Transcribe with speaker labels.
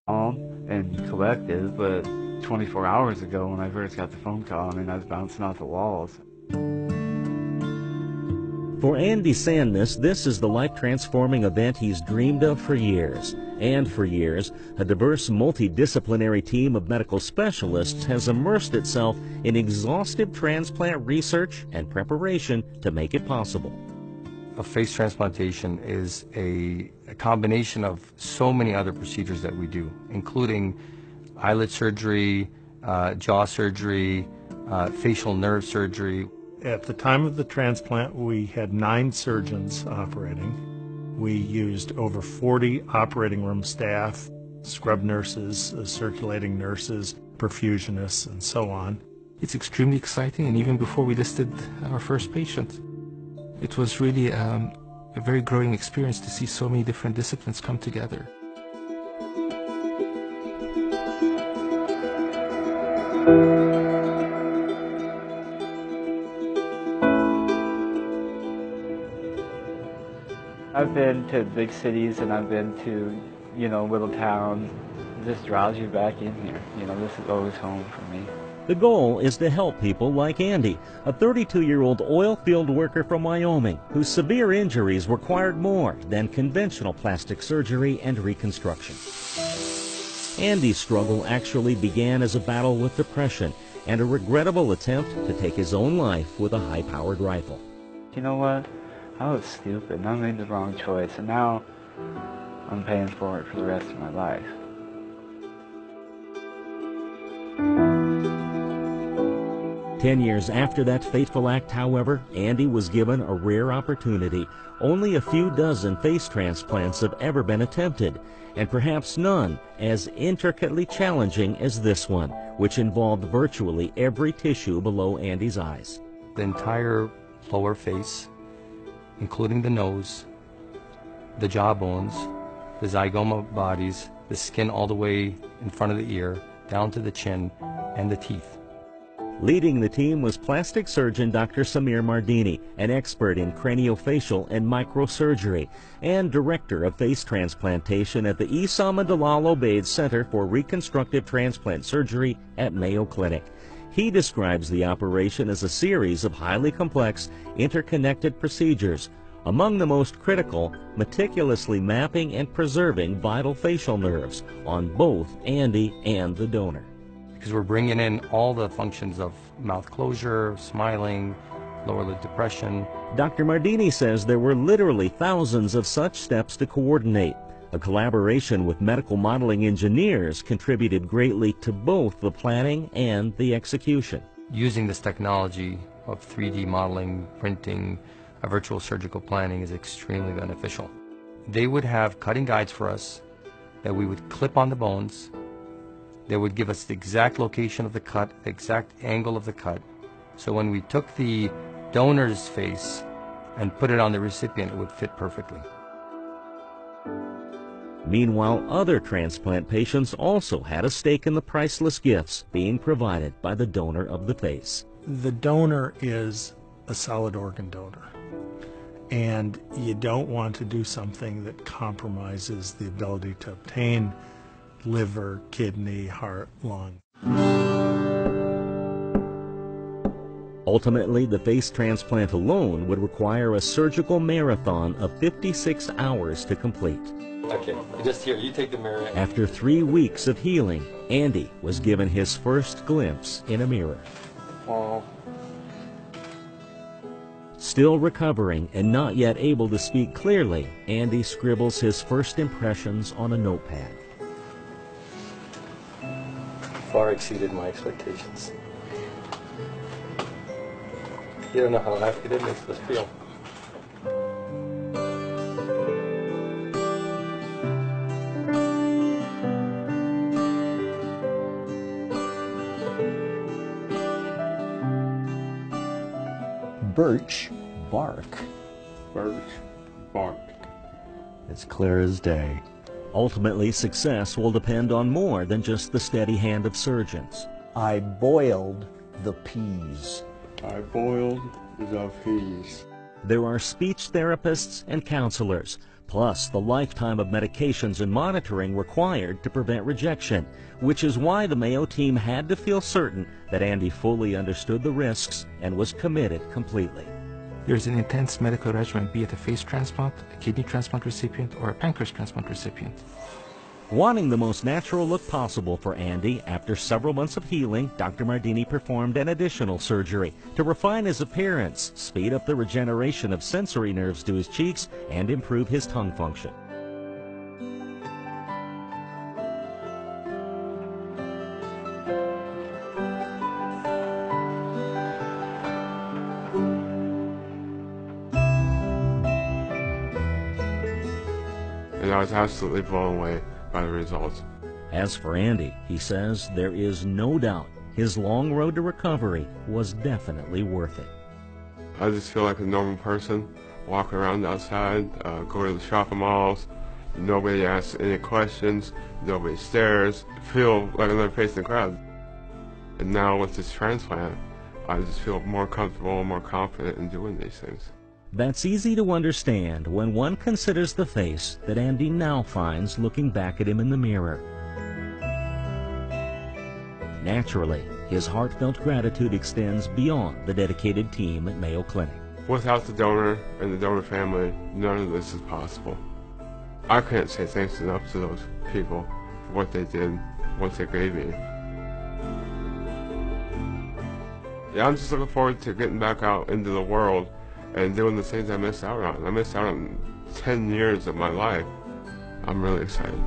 Speaker 1: calm and collective, but 24 hours ago when I first got the phone call, I mean, I was bouncing off the walls.
Speaker 2: For Andy Sandness, this is the life-transforming event he's dreamed of for years. And for years, a diverse, multidisciplinary team of medical specialists has immersed itself in exhaustive transplant research and preparation to make it possible.
Speaker 3: A face transplantation is a combination of so many other procedures that we do, including eyelid surgery, jaw surgery, facial nerve surgery.
Speaker 4: At the time of the transplant, we had 9 surgeons operating. We used over 40 operating room staff, scrub nurses, circulating nurses, perfusionists, and so on.
Speaker 5: It's extremely exciting, and even before we listed our first patient, it was really a very growing experience to see so many different disciplines come together.
Speaker 1: I've been to big cities and I've been to, little towns. It just draws you back in here. This is always home for me.
Speaker 2: The goal is to help people like Andy, a 32-year-old oil field worker from Wyoming whose severe injuries required more than conventional plastic surgery and reconstruction. Andy's struggle actually began as a battle with depression and a regrettable attempt to take his own life with a high-powered rifle.
Speaker 1: You know what? I was stupid and I made the wrong choice, and now I'm paying for it for the rest of my life.
Speaker 2: 10 years after that fateful act, however, Andy was given a rare opportunity. Only a few dozen face transplants have ever been attempted, and perhaps none as intricately challenging as this one, which involved virtually every tissue below Andy's eyes.
Speaker 3: The entire lower face, including the nose, the jawbones, the zygoma bodies, the skin all the way in front of the ear, down to the chin, and the teeth.
Speaker 2: Leading the team was plastic surgeon Dr. Samir Mardini, an expert in craniofacial and microsurgery, and director of face transplantation at the Issa Dalal Obeid Center for Reconstructive Transplant Surgery at Mayo Clinic. He describes the operation as a series of highly complex, interconnected procedures. Among the most critical, meticulously mapping and preserving vital facial nerves on both Andy and the donor.
Speaker 3: Because we're bringing in all the functions of mouth closure, smiling, lower lid depression.
Speaker 2: Dr. Mardini says there were literally thousands of such steps to coordinate. A collaboration with medical modeling engineers contributed greatly to both the planning and the execution.
Speaker 3: Using this technology of 3D modeling, printing, virtual surgical planning is extremely beneficial. They would have cutting guides for us that we would clip on the bones. They would give us the exact location of the cut, the exact angle of the cut. So when we took the donor's face and put it on the recipient, it would fit perfectly.
Speaker 2: Meanwhile, other transplant patients also had a stake in the priceless gifts being provided by the donor of the face.
Speaker 4: The donor is a solid organ donor, and you don't want to do something that compromises the ability to obtain liver, kidney, heart, lung.
Speaker 2: Ultimately, the face transplant alone would require a surgical marathon of 56 hours to complete.
Speaker 3: Okay, just here, you take the mirror.
Speaker 2: After 3 weeks of healing, Andy was given his first glimpse in a mirror.
Speaker 3: Oh.
Speaker 2: Still recovering and not yet able to speak clearly, Andy scribbles his first impressions on a notepad.
Speaker 3: Far exceeded my expectations. You don't know how happy that makes us feel.
Speaker 6: Birch bark.
Speaker 7: Birch bark.
Speaker 6: It's clear as day.
Speaker 2: Ultimately, success will depend on more than just the steady hand of surgeons.
Speaker 6: I boiled the peas.
Speaker 7: I boiled the peas.
Speaker 2: There are speech therapists and counselors, plus the lifetime of medications and monitoring required to prevent rejection, which is why the Mayo team had to feel certain that Andy fully understood the risks and was committed completely.
Speaker 5: There's an intense medical regimen, be it a face transplant, a kidney transplant recipient, or a pancreas transplant recipient.
Speaker 2: Wanting the most natural look possible for Andy, after several months of healing, Dr. Mardini performed an additional surgery to refine his appearance, speed up the regeneration of sensory nerves to his cheeks, and improve his tongue function.
Speaker 7: And I was absolutely blown away by the results.
Speaker 2: As for Andy, he says there is no doubt his long road to recovery was definitely worth it.
Speaker 7: I just feel like a normal person, walking around outside, go to the shopping malls. Nobody asks any questions, nobody stares. Feel like another face in the crowd. And now with this transplant, I just feel more comfortable, more confident in doing these things.
Speaker 2: That's easy to understand when one considers the face that Andy now finds looking back at him in the mirror. Naturally, his heartfelt gratitude extends beyond the dedicated team at Mayo Clinic.
Speaker 7: Without the donor and the donor family, none of this is possible. I can't say thanks enough to those people for what they did, what they gave me. Yeah, I'm just looking forward to getting back out into the world and doing the things I missed out on. I missed out on 10 years of my life. I'm really excited.